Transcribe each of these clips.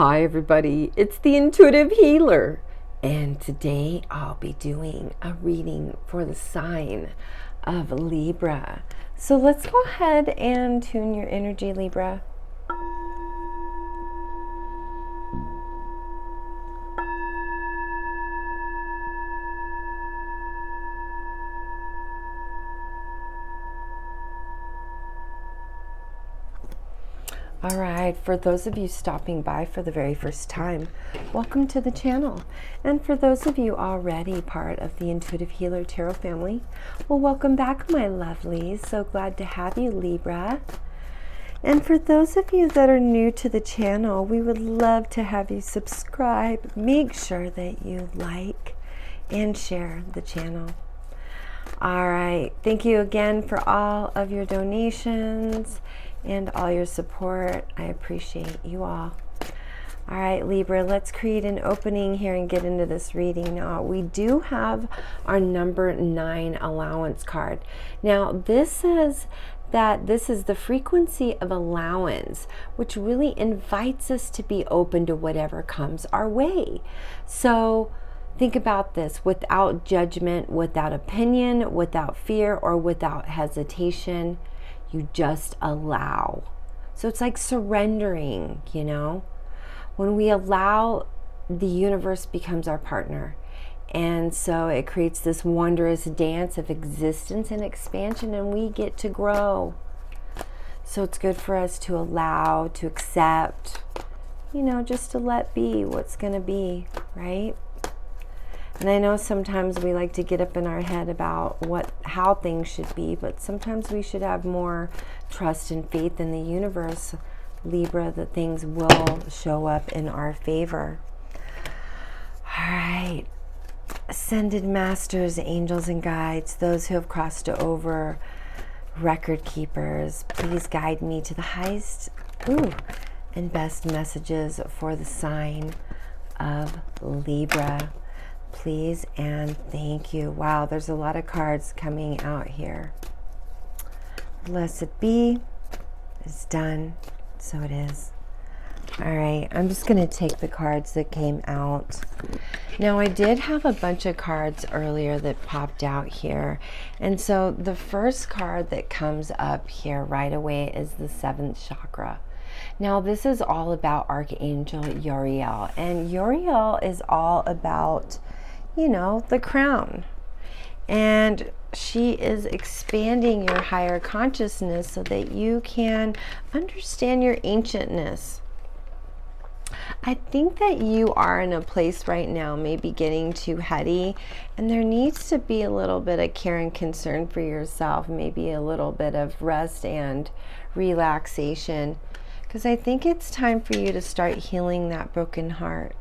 Hi everybody, it's the Intuitive Healer, and today I'll be doing a reading for the sign of Libra. So let's go ahead and tune your energy, Libra. All right, for those of you stopping by for the very first time, welcome to the channel. And for those of you already part of the Intuitive Healer Tarot family, well, welcome back, my lovelies. So glad to have you, Libra. And for those of you that are new to the channel, we would love to have you subscribe. Make sure that you like and share the channel. All right, thank you again for all of your donations and all your support. I appreciate you all. All right, Libra, let's create an opening here and get into this reading. Now, we do have our number 9 allowance card. Now, this says that this is the frequency of allowance, which really invites us to be open to whatever comes our way. So think about this: without judgment, without opinion, without fear, or without hesitation. You just allow. So it's like surrendering, you know? When we allow, the universe becomes our partner. And so it creates this wondrous dance of existence and expansion, and we get to grow. So it's good for us to allow, to accept, you know, just to let be what's going to be, right? And I know sometimes we like to get up in our head about how things should be, but sometimes we should have more trust and faith in the universe, Libra, that things will show up in our favor. All right. Ascended masters, angels, and guides, those who have crossed over, record keepers, please guide me to the highest and best messages for the sign of Libra. Please and thank you. Wow, there's a lot of cards coming out here. Blessed be. It's done. So it is. All right, I'm just going to take the cards that came out. Now, I did have a bunch of cards earlier that popped out here. And so the first card that comes up here right away is the 7th chakra. Now, this is all about Archangel Uriel. And Uriel is all about, you know, the crown. And she is expanding your higher consciousness so that you can understand your ancientness. I think that you are in a place right now, maybe getting too heady, and there needs to be a little bit of care and concern for yourself, maybe a little bit of rest and relaxation, because I think it's time for you to start healing that broken heart.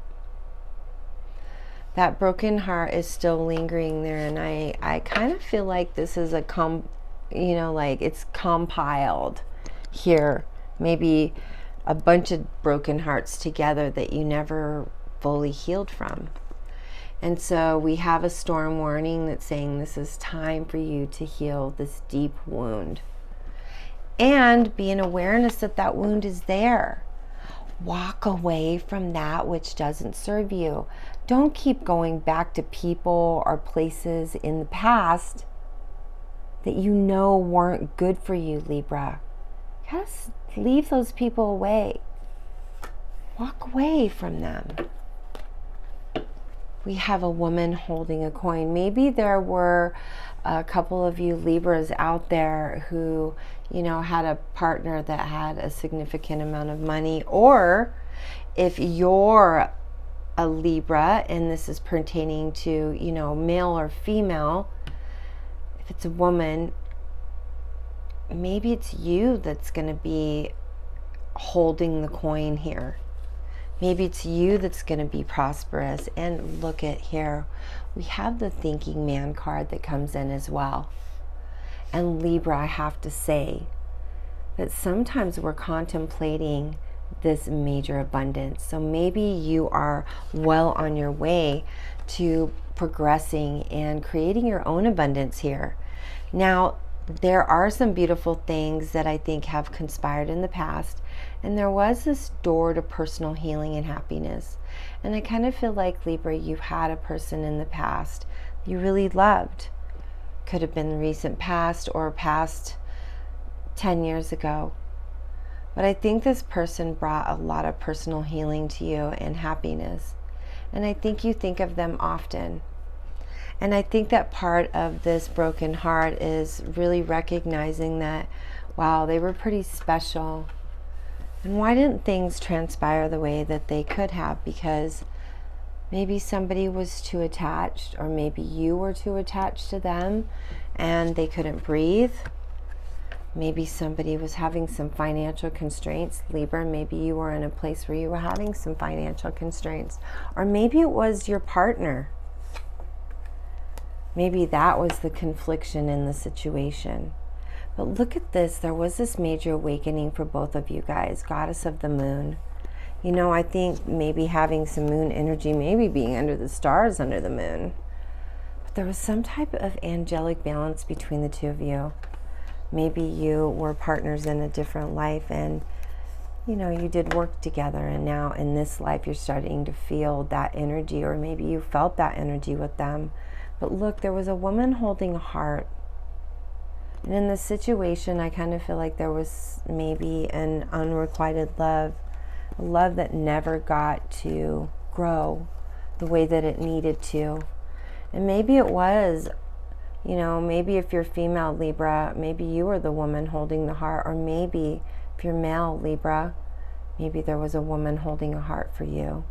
That broken heart is still lingering there, and I kind of feel like this is like it's compiled here, maybe a bunch of broken hearts together that you never fully healed from. And so we have a storm warning that's saying this is time for you to heal this deep wound, and be in awareness that that wound is there. Walk away from that which doesn't serve you. Don't keep going back to people or places in the past that you know weren't good for you, Libra. Just leave those people away. Walk away from them. We have a woman holding a coin. Maybe there were a couple of you Libras out there who, you know, had a partner that had a significant amount of money, or if you're a Libra and this is pertaining to, you know, male or female, if it's a woman, maybe it's you that's going to be holding the coin here. Maybe it's you that's going to be prosperous. And look at here, we have the Thinking Man card that comes in as well. And Libra, I have to say that sometimes we're contemplating this major abundance. So maybe you are well on your way to progressing and creating your own abundance here. Now, there are some beautiful things that I think have conspired in the past, and there was this door to personal healing and happiness. And I kind of feel like, Libra, you had a person in the past you really loved. Could have been recent past or past 10 years ago. But I think this person brought a lot of personal healing to you and happiness. And I think you think of them often. And I think that part of this broken heart is really recognizing that, wow, they were pretty special. And why didn't things transpire the way that they could have? Because maybe somebody was too attached, or maybe you were too attached to them and they couldn't breathe. Maybe somebody was having some financial constraints, Libra. Maybe you were in a place where you were having some financial constraints. Or maybe it was your partner. Maybe that was the confliction in the situation. But look at this. There was this major awakening for both of you guys. Goddess of the moon. You know, I think maybe having some moon energy, maybe being under the stars under the moon. But there was some type of angelic balance between the two of you. Maybe you were partners in a different life and, you know, you did work together, and now in this life you're starting to feel that energy, or maybe you felt that energy with them. But look, there was a woman holding a heart. And in this situation, I kind of feel like there was maybe an unrequited love, a love that never got to grow the way that it needed to. And maybe it was, you know, maybe if you're female, Libra, maybe you were the woman holding the heart. Or maybe if you're male, Libra, maybe there was a woman holding a heart for you.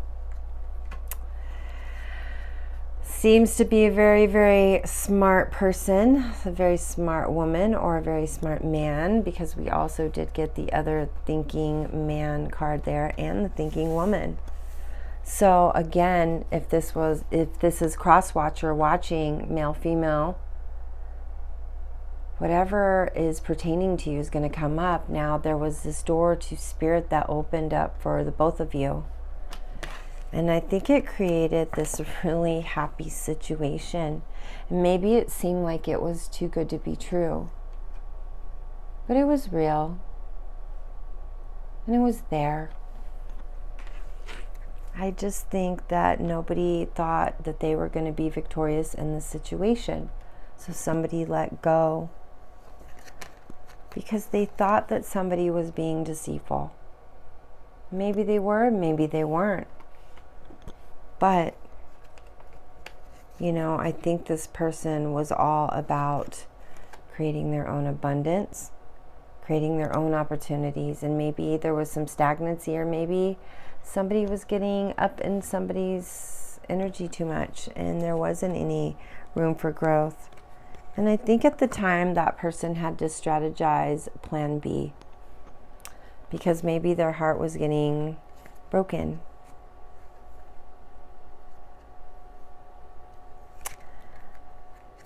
Seems to be a very, very smart person, a very smart woman, or a very smart man, because we also did get the other thinking man card there and the thinking woman. So again, if this is cross watcher watching, male, female, whatever is pertaining to you is going to come up. Now, there was this door to spirit that opened up for the both of you. And I think it created this really happy situation. And maybe it seemed like it was too good to be true. But it was real. And it was there. I just think that nobody thought that they were going to be victorious in this situation. So somebody let go because they thought that somebody was being deceitful. Maybe they were, maybe they weren't. But, you know, I think this person was all about creating their own abundance, creating their own opportunities, and maybe there was some stagnancy, or maybe somebody was getting up in somebody's energy too much and there wasn't any room for growth. And I think at the time that person had to strategize plan B, because maybe their heart was getting broken.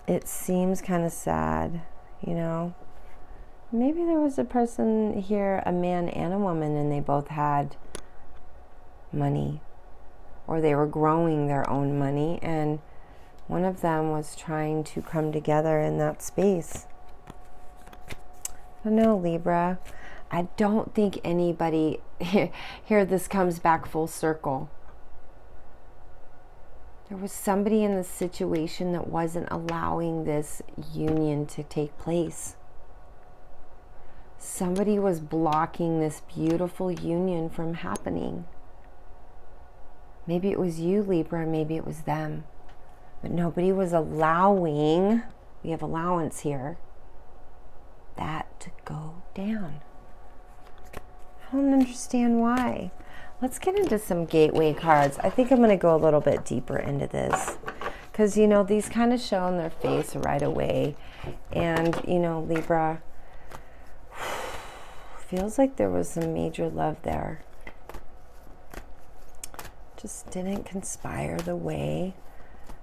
It seems kind of sad, you know. Maybe there was a person here, a man and a woman, and they both had money, or they were growing their own money, and one of them was trying to come together in that space. But no, Libra, I don't think anybody here, this comes back full circle. There was somebody in the situation that wasn't allowing this union to take place. Somebody was blocking this beautiful union from happening. Maybe it was you, Libra, maybe it was them. But nobody was allowing, we have allowance here, that to go down. I don't understand why. Let's get into some gateway cards. I think I'm going to go a little bit deeper into this, because, you know, these kind of show on their face right away. And, you know, Libra, feels like there was some major love there. Just didn't conspire the way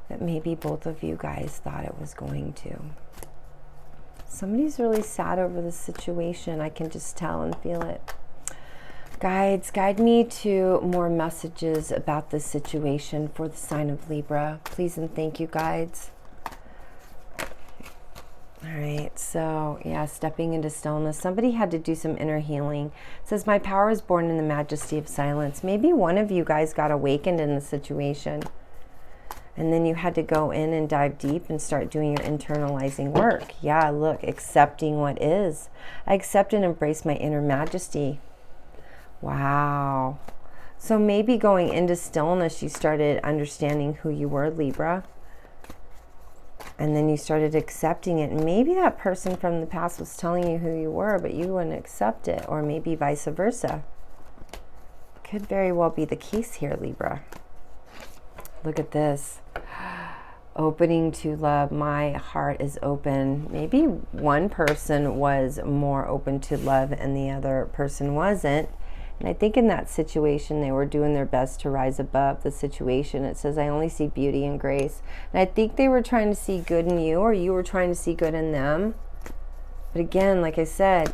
that maybe both of you guys thought it was going to. Somebody's really sad over the situation. I can just tell and feel it. Guides, guide me to more messages about this situation for the sign of Libra. Please and thank you, guides. All right, so yeah, stepping into stillness. Somebody had to do some inner healing. It says, my power is born in the majesty of silence. Maybe one of you guys got awakened in the situation. And then you had to go in and dive deep and start doing your internalizing work. Yeah, look, accepting what is. I accept and embrace my inner majesty. Wow. So maybe going into stillness, you started understanding who you were, Libra. And then you started accepting it. And maybe that person from the past was telling you who you were, but you wouldn't accept it. Or maybe vice versa. Could very well be the case here, Libra. Look at this. Opening to love. My heart is open. Maybe one person was more open to love and the other person wasn't. And I think in that situation, they were doing their best to rise above the situation. It says, I only see beauty and grace. And I think they were trying to see good in you, or you were trying to see good in them. But again, like I said,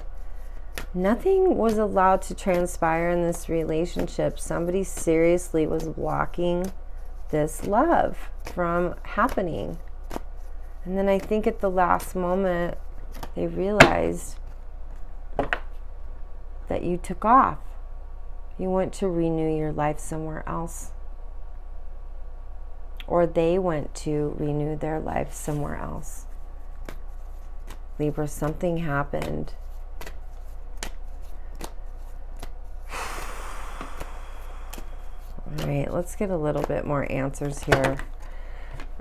nothing was allowed to transpire in this relationship. Somebody seriously was blocking this love from happening. And then I think at the last moment, they realized that you took off. You went to renew your life somewhere else. Or they went to renew their life somewhere else. Libra, something happened. All right, let's get a little bit more answers here.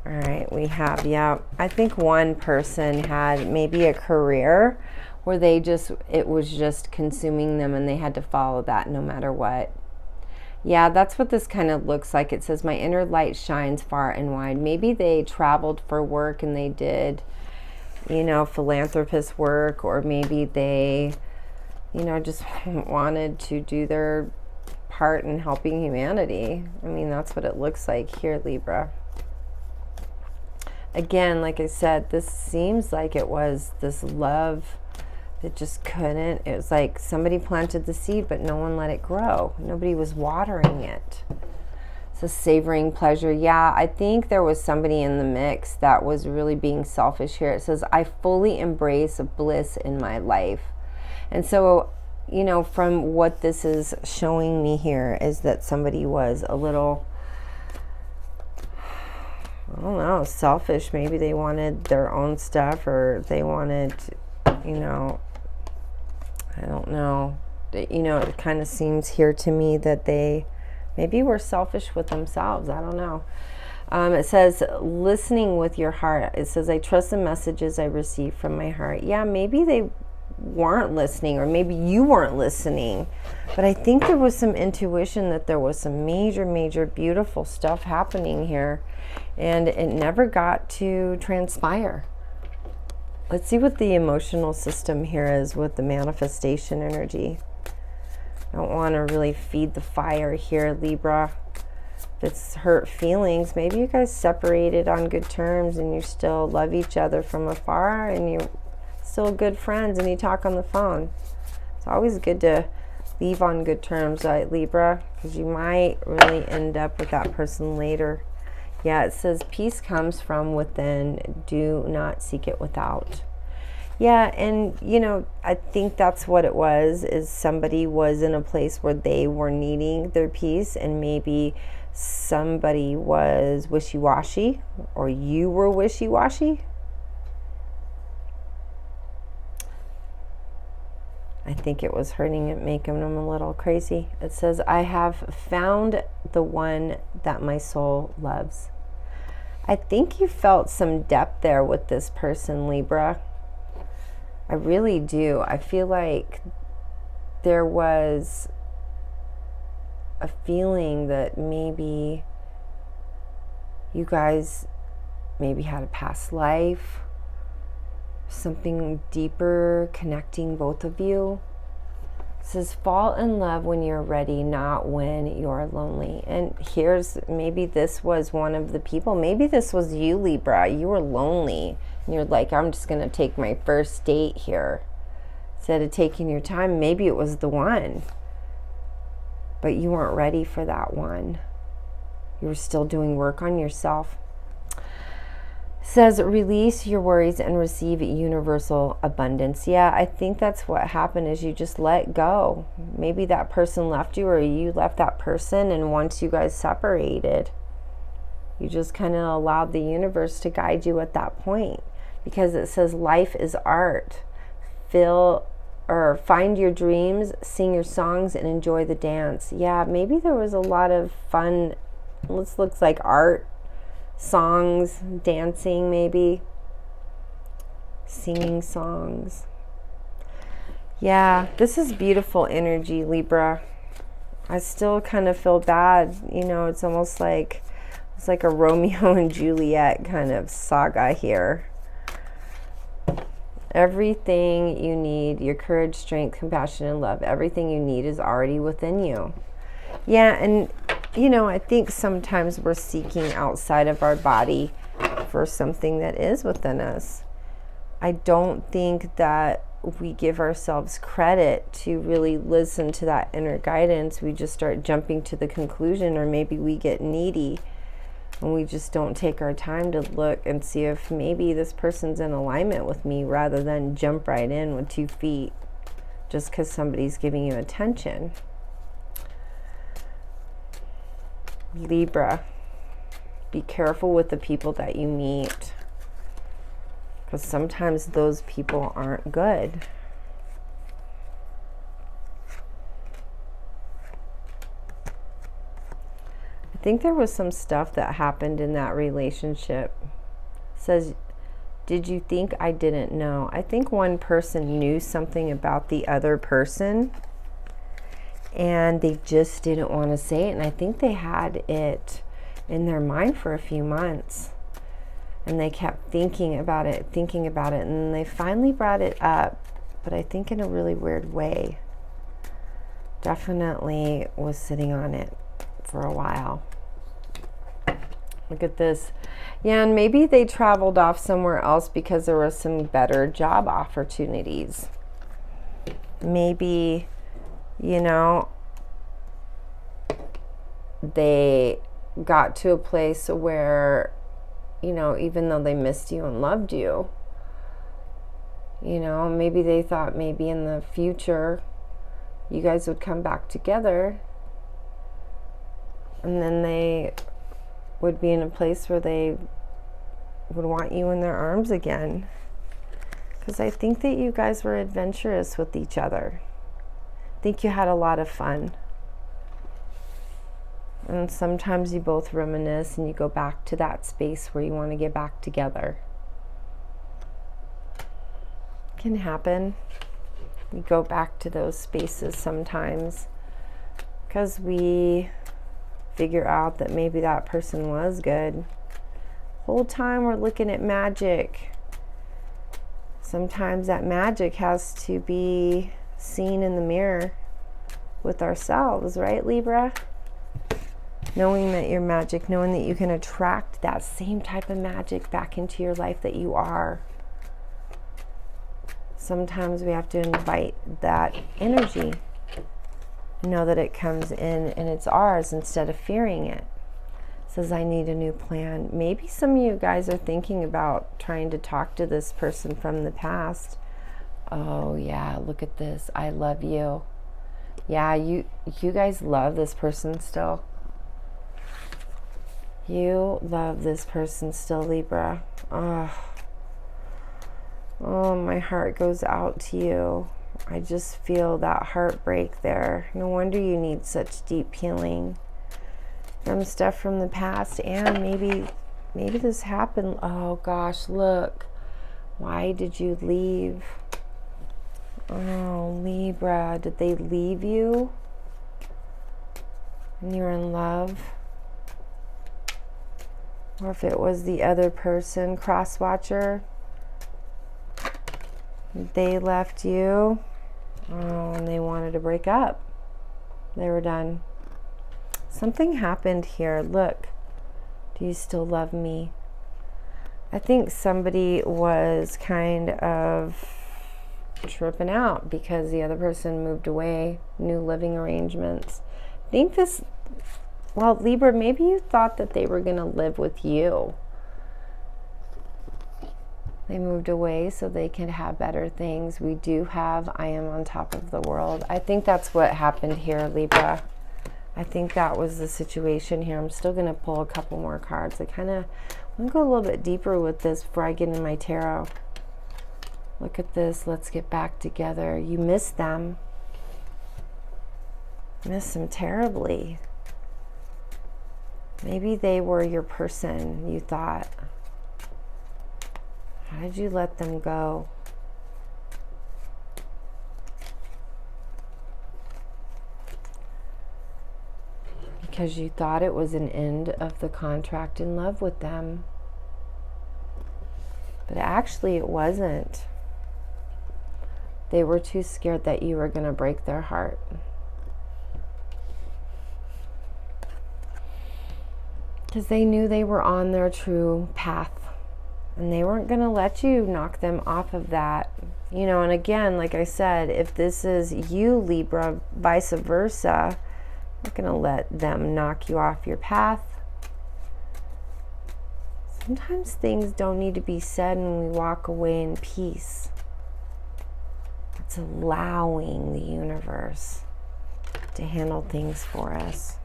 All right, we have, yeah, I think one person had maybe a career where they just, it was just consuming them and they had to follow that no matter what. Yeah, that's what this kind of looks like. It says, my inner light shines far and wide. Maybe they traveled for work and they did, you know, philanthropist work, or maybe they, you know, just wanted to do their part in helping humanity. I mean, that's what it looks like here, Libra. Again, like I said, this seems like it was this love that just couldn't. It was like somebody planted the seed, but no one let it grow. Nobody was watering it. So savoring pleasure. Yeah, I think there was somebody in the mix that was really being selfish here. It says, I fully embrace bliss in my life. And so, you know, from what this is showing me here is that somebody was a little, I don't know, selfish. Maybe they wanted their own stuff, or they wanted, you know, I don't know. You know, it kind of seems here to me that they maybe were selfish with themselves. I don't know. It says, listening with your heart. It says, I trust the messages I receive from my heart. Yeah, maybe they weren't listening, or maybe you weren't listening. But I think there was some intuition that there was some major, major beautiful stuff happening here. And it never got to transpire. Let's see what the emotional system here is with the manifestation energy. I don't want to really feed the fire here, Libra. If it's hurt feelings, maybe you guys separated on good terms and you still love each other from afar and you're still good friends and you talk on the phone. It's always good to leave on good terms, right, Libra? Because you might really end up with that person later. Yeah, it says peace comes from within. Do not seek it without. Yeah, and you know, I think that's what it was, is somebody was in a place where they were needing their peace, and maybe somebody was wishy-washy, or you were wishy-washy. I think it was hurting it, making them a little crazy. It says, I have found the one that my soul loves. I think you felt some depth there with this person, Libra. I really do. I feel like there was a feeling that maybe you guys maybe had a past life, something deeper connecting both of you. It says, fall in love when you're ready, not when you're lonely. And here's, maybe this was one of the people. Maybe this was you, Libra. You were lonely. And you're like, I'm just going to take my first date here. Instead of taking your time, maybe it was the one. But you weren't ready for that one. You were still doing work on yourself. Says release your worries and receive universal abundance. Yeah, I think that's what happened, is you just let go. Maybe that person left you, or you left that person, and once you guys separated, you just kind of allowed the universe to guide you at that point, because it says life is art. Find your dreams, sing your songs, and enjoy the dance. Yeah, maybe there was a lot of fun. This looks like art, songs, dancing, maybe singing songs. Yeah, this is beautiful energy, Libra. I still kind of feel bad. You know, it's almost like it's like a Romeo and Juliet kind of saga here. Everything you need, your courage, strength, compassion, and love, everything you need is already within you. Yeah, and you know, I think sometimes we're seeking outside of our body for something that is within us. I don't think that we give ourselves credit to really listen to that inner guidance. We just start jumping to the conclusion, or maybe we get needy and we just don't take our time to look and see if maybe this person's in alignment with me, rather than jump right in with 2 feet just because somebody's giving you attention. Libra, be careful with the people that you meet, because sometimes those people aren't good. I think there was some stuff that happened in that relationship. It says, did you think I didn't know? I think one person knew something about the other person, and they just didn't want to say it. And I think they had it in their mind for a few months, and they kept thinking about it, and they finally brought it up, but I think in a really weird way. Definitely was sitting on it for a while. Look at this. Yeah, and maybe they traveled off somewhere else because there were some better job opportunities. Maybe, you know, they got to a place where, you know, even though they missed you and loved you, you know, maybe they thought maybe in the future you guys would come back together, and then they would be in a place where they would want you in their arms again. Because I think that you guys were adventurous with each other. I think you had a lot of fun. And sometimes you both reminisce and you go back to that space where you want to get back together. It can happen. We go back to those spaces sometimes because we figure out that maybe that person was good. Whole time we're looking at magic. Sometimes that magic has to be seen in the mirror with ourselves, right, Libra? Knowing that you're magic, knowing that you can attract that same type of magic back into your life that you are. Sometimes we have to invite that energy. Know that it comes in and it's ours instead of fearing it. It says, I need a new plan. Maybe some of you guys are thinking about trying to talk to this person from the past. Oh yeah, look at this. I love you. Yeah, you guys love this person still. You love this person still, Libra. Oh, my heart goes out to you. I just feel that heartbreak there. No wonder you need such deep healing from stuff from the past. And maybe this happened. Oh gosh, look. Why did you leave? Oh, Libra, did they leave you? And you're in love? Or if it was the other person, cross-watcher, they left you. Oh, and they wanted to break up. They were done. Something happened here. Look. Do you still love me? I think somebody was kind of tripping out because the other person moved away, new living arrangements. I think this, well, Libra, maybe you thought that they were going to live with you. They moved away so they can have better things. We do have I am on top of the world. I think that's what happened here, Libra. I think that was the situation here. I'm still going to pull a couple more cards. I kind of want to go a little bit deeper with this before I get in my tarot. Look at this. Let's get back together. You miss them. Miss them terribly. Maybe they were your person, you thought. How did you let them go? Because you thought it was an end of the contract in love with them. But actually it wasn't. They were too scared that you were going to break their heart. Because they knew they were on their true path. And they weren't going to let you knock them off of that. You know, and again, like I said, if this is you, Libra, vice versa, you're not going to let them knock you off your path. Sometimes things don't need to be said and we walk away in peace. It's allowing the universe to handle things for us.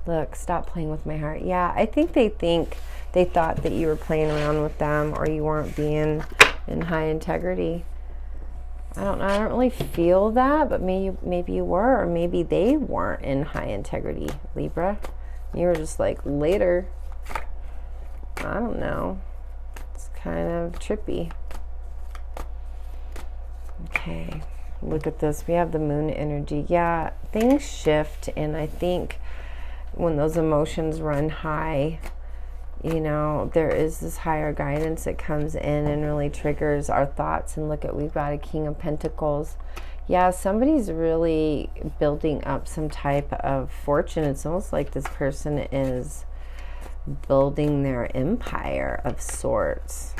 Look, stop playing with my heart. Yeah, I think they thought that you were playing around with them or you weren't being in high integrity. I don't really feel that, but maybe you were, or maybe they weren't in high integrity, Libra. You were just like, later. I don't know. It's kind of trippy. Okay, look at this. We have the moon energy. Yeah, things shift, and I think when those emotions run high, you know, there is this higher guidance that comes in and really triggers our thoughts. And look at, we've got a King of Pentacles. Yeah, somebody's really building up some type of fortune. It's almost like this person is building their empire of sorts.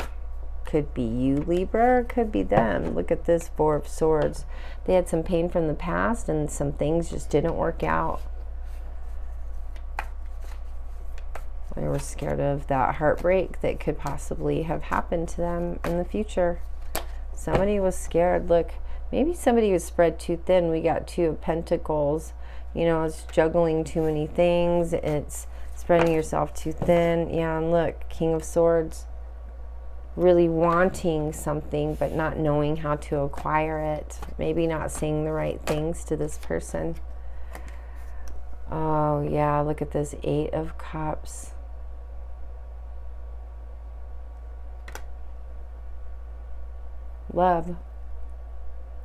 Could be you, Libra, or could be them. Look at this Four of Swords. They had some pain from the past and some things just didn't work out. They were scared of that heartbreak that could possibly have happened to them in the future. Somebody was scared. Look, maybe somebody was spread too thin. We got Two of Pentacles. You know, it's juggling too many things. It's spreading yourself too thin. Yeah, and look, King of Swords. Really wanting something but not knowing how to acquire it. Maybe not saying the right things to this person. Oh, yeah, look at this Eight of Cups. Love.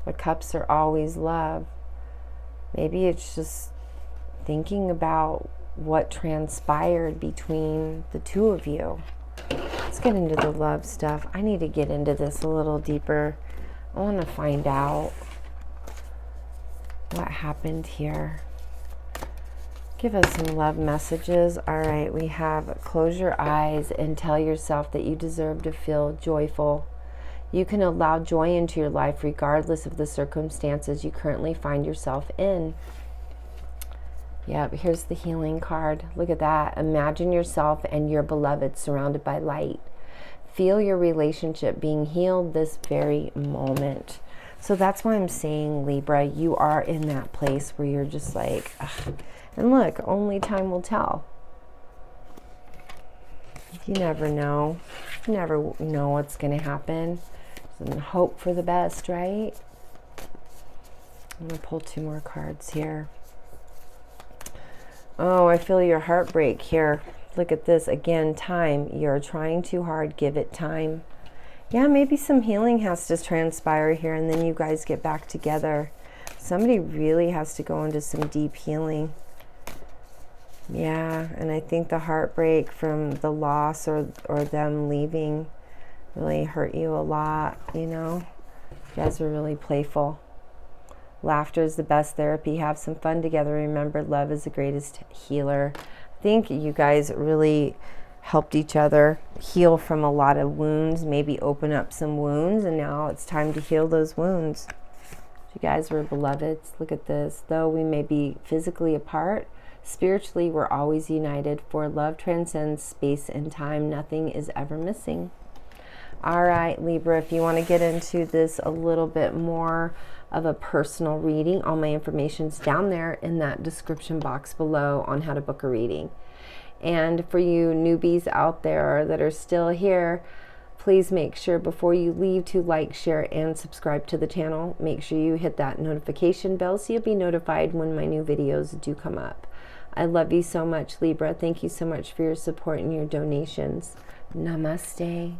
The cups are always love. Maybe it's just thinking about what transpired between the two of you. Let's get into the love stuff. I need to get into this a little deeper. I want to find out what happened here. Give us some love messages. All right, we have close your eyes and tell yourself that you deserve to feel joyful. You can allow joy into your life regardless of the circumstances you currently find yourself in. Yep, here's the healing card. Look at that. Imagine yourself and your beloved surrounded by light. Feel your relationship being healed this very moment. So that's why I'm saying, Libra, you are in that place where you're just like, ugh. And look, only time will tell. You never know. You never know what's going to happen. And hope for the best, right? I'm going to pull two more cards here. Oh, I feel your heartbreak here. Look at this. Again, time. You're trying too hard. Give it time. Yeah, maybe some healing has to transpire here and then you guys get back together. Somebody really has to go into some deep healing. Yeah, and I think the heartbreak from the loss or them leaving really hurt you a lot, you know. You guys are really playful. Laughter is the best therapy. Have some fun together. Remember, love is the greatest healer. I think you guys really helped each other heal from a lot of wounds, maybe open up some wounds, and now it's time to heal those wounds. You guys were beloveds. Look at this. Though we may be physically apart, spiritually we're always united, for love transcends space and time. Nothing is ever missing. All right, Libra, if you want to get into this a little bit more of a personal reading, all my information's down there in that description box below on how to book a reading. And for you newbies out there that are still here, please make sure before you leave to like, share, and subscribe to the channel. Make sure you hit that notification bell so you'll be notified when my new videos do come up. I love you so much, Libra. Thank you so much for your support and your donations. Namaste.